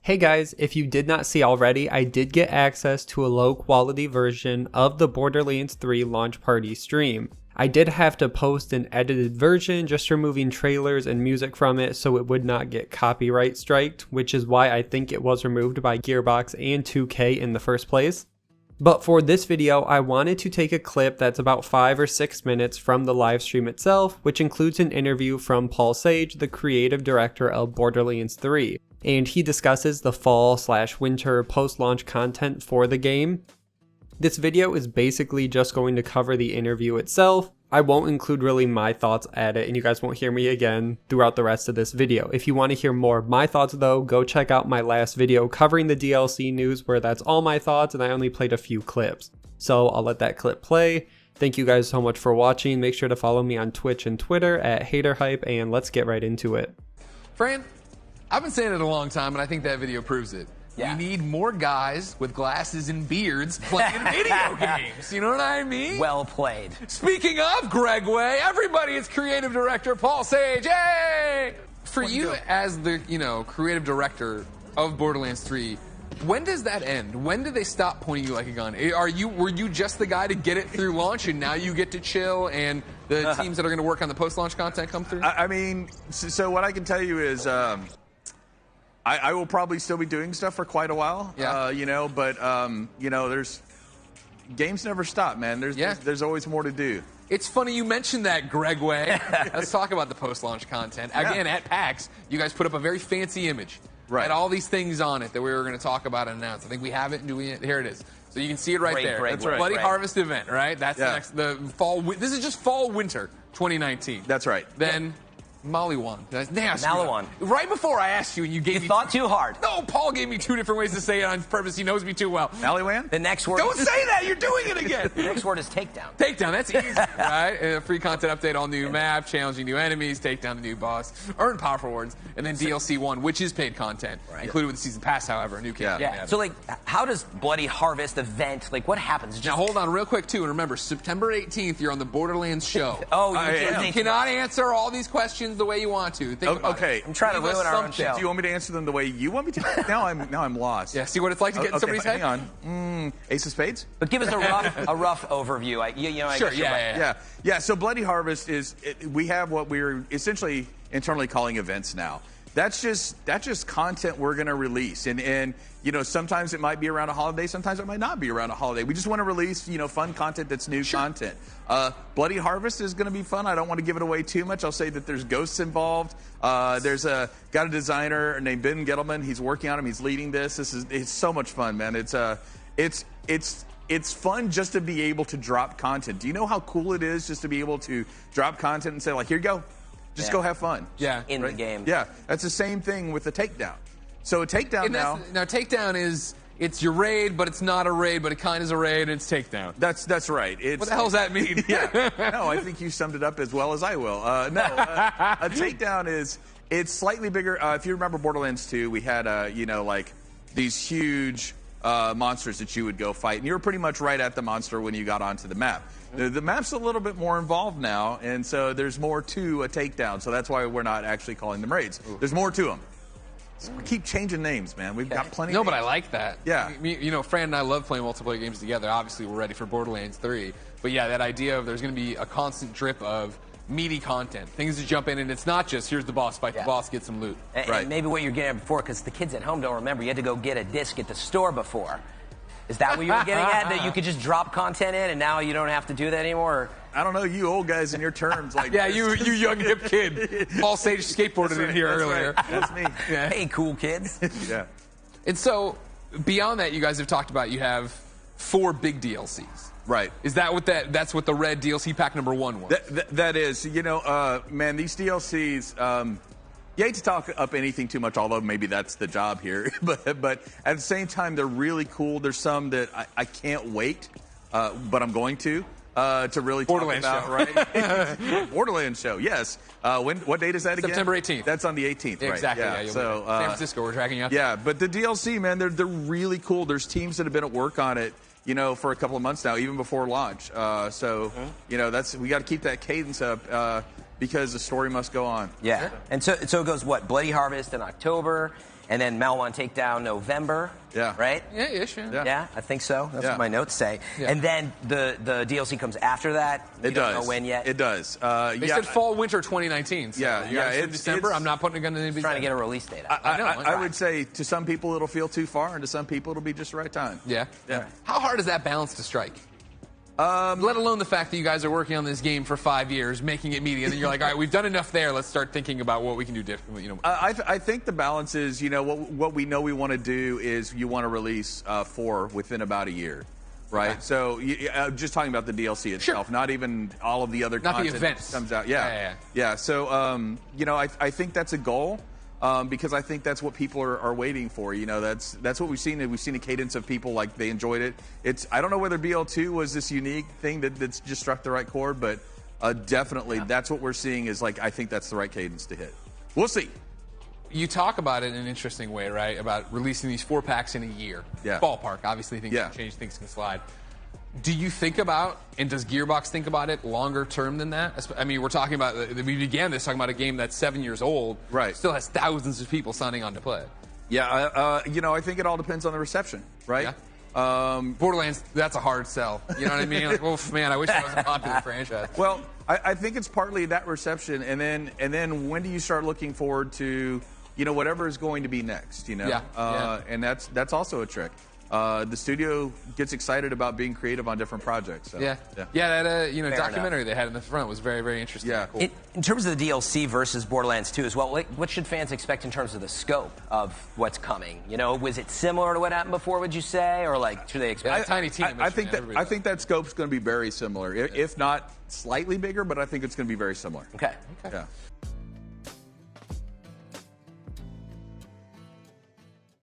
Hey guys, if you did not see already, I did get access to a low quality version of the Borderlands 3 launch party stream. I did have to post an edited version, just removing trailers and music from it so it would not get copyright striked, which is why I think it was removed by Gearbox and 2K in the first place. But for this video, I wanted to take a clip that's about 5 or 6 minutes from the live stream itself, which includes an interview from Paul Sage, the creative director of Borderlands 3. And he discusses the fall/winter post-launch content for the game. This video is basically just going to cover the interview itself. I won't include really my thoughts at it, and you guys won't hear me again throughout the rest of this video. If you want to hear more of my thoughts though, go check out my last video covering the DLC news where that's all my thoughts and I only played a few clips. So I'll let that clip play. Thank you guys so much for watching. Make sure to follow me on Twitch and Twitter at HayderHype, and let's get right into it. Fran, I've been saying it a long time, and I think that video proves it. Yeah. We need more guys with glasses and beards playing video games. You know what I mean? Well played. Speaking of Greg Way, everybody, it's creative director Paul Sage. Hey! For you as the, creative director of Borderlands 3, when does that end? When do they stop pointing you like a gun? Were you just the guy to get it through launch, and now you get to chill, and the teams that are going to work on the post-launch content come through? I mean, so what I can tell you is I will probably still be doing stuff for quite a while. Yeah. But there's games never stop, man. There's always more to do. It's funny you mentioned that, Greg Way. Let's talk about the post-launch content. Again, at PAX, you guys put up a very fancy image. Right. Had all these things on it that we were going to talk about and announce. I think we have it. Here it is. So you can see it right there. That's right. Bloody Harvest event, right? That's the fall. This is just fall/winter 2019. That's right. Then Maliwan. Maliwan. Right before I asked you, and you gave me. You thought too hard. No, Paul gave me 2 different ways to say it on purpose. He knows me too well. Maliwan? The next word. Don't say that. You're doing it again. The next word is takedown. Takedown, that's easy, right? Free content update, all new map, challenging new enemies, take down the new boss, earn powerful rewards, and then DLC 1, which is paid content, included with the season pass, however, a new campaign. Yeah. So, how does Bloody Harvest event, what happens? Now, hold on real quick, too, and remember, September 18th, you're on the Borderlands show. You cannot answer all these questions the way you want to. Think about it. I'm trying to ruin our own show. Do you want me to answer them the way you want me to? Now I'm lost. Yeah, see what it's like to get in somebody's head? Hang on. Ace of Spades? But give us a rough overview. Sure, yeah. So Bloody Harvest we have what we're essentially internally calling events now. That's just content we're going to release, and sometimes it might be around a holiday, sometimes it might not be around a holiday. We just want to release fun content that's new content. Bloody Harvest is going to be fun. I don't want to give it away too much. I'll say that there's ghosts involved. There's got a designer named Ben Gettleman. He's working on him. He's leading this. It's so much fun, man. It's fun just to be able to drop content. Do you know how cool it is just to be able to drop content and say here you go? Just go have fun. Yeah. In the game. Yeah. That's the same thing with the Takedown. So a Takedown now Takedown it's your raid, but it's not a raid, but it kind of is a raid, and it's Takedown. That's right. What the hell does that mean? Yeah. No, I think you summed it up as well as I will. A Takedown it's slightly bigger. If you remember Borderlands 2, we had these huge monsters that you would go fight, and you were pretty much right at the monster when you got onto the map. The map's a little bit more involved now, and so there's more to a Takedown. So that's why we're not actually calling them raids. There's more to them. So we keep changing names, man. We've got plenty. No, but I like that. Yeah. Fran and I love playing multiplayer games together. Obviously, we're ready for Borderlands 3. But yeah, that idea of there's going to be a constant drip of meaty content, things to jump in, and it's not just here's the boss fight, the boss, get some loot. And maybe what you're getting at before, because the kids at home don't remember, you had to go get a disc at the store before. Is that what you were getting at? That you could just drop content in, and now you don't have to do that anymore? Or? I don't know, you old guys and your terms yeah, you young hip kid. Paul Sage skateboarded in here earlier. Right. That's me. Yeah. Hey, cool kids. Yeah. And so, beyond that, you guys have talked about you have 4 big DLCs. Right. Is that what that's what the red DLC pack number 1 was? That is. Man, these DLCs, you hate to talk up anything too much, although maybe that's the job here. but at the same time, they're really cool. There's some that I can't wait, but I'm going to really talk about. Right? Borderlands show, yes. What date is that again? September 18th. That's on the 18th, right? Exactly. Yeah. So San Francisco, we're tracking out. Yeah, but the DLC, man, they're really cool. There's teams that have been at work on it, for a couple of months now, even before launch. We got to keep that cadence up. Because the story must go on. Yeah. And so it goes, Bloody Harvest in October, And then Maliwan Takedown November. Yeah. Right? Yeah, ish. Yeah. Yeah, I think so. That's Yeah. what my notes say. Yeah. And then the DLC comes after that. We It don't does. know when yet. It does. They said fall winter 2019. So Yeah, you guys said it's December. I'm not putting a gun in anybody's Trying to head. get a release date. I would say to some people it'll feel too far, and to some people it'll be just the right time. Yeah. Yeah. How hard is that balance to strike? Let alone the fact that you guys are working on this game for 5 years, making it media, and then you're like, all right, we've done enough there. Let's start thinking about what we can do differently. I think the balance is, what we know we want to do is you want to release 4 within about a year, right? Okay. So just talking about the DLC itself, not even all of the other Not the content events. that comes out. Yeah. So I think that's a goal. Because I think that's what people are waiting for. That's what we've seen. We've seen a cadence of people, like, they enjoyed it. I don't know whether BL2 was this unique thing that's just struck the right chord, but definitely that's what we're seeing is, like, I think that's the right cadence to hit. We'll see. You talk about it in an interesting way, right? About releasing these 4 packs in a year. Yeah. Ballpark. Obviously, things can change, things can slide. Do you think about, and does Gearbox think about it longer term than that? I mean, we're talking about, we began this talking about a game that's 7 years old. Right. Still has thousands of people signing on to play it. Yeah, I think it all depends on the reception, right? Yeah. Borderlands, that's a hard sell. You know what I mean? Like, oh, man, I wish it was a popular franchise. Well, I think it's partly that reception, and then when do you start looking forward to, whatever is going to be next, And that's also a trick. The studio gets excited about being creative on different projects. So, That documentary they had in the front was very, very interesting. Yeah. Cool. In terms of the DLC versus Borderlands 2 as well, what should fans expect in terms of the scope of what's coming? Was it similar to what happened before, would you say? Or, like, should they expect... Tiny team. I think that scope's going to be very similar. If not slightly bigger, but I think it's going to be very similar. Okay. Yeah.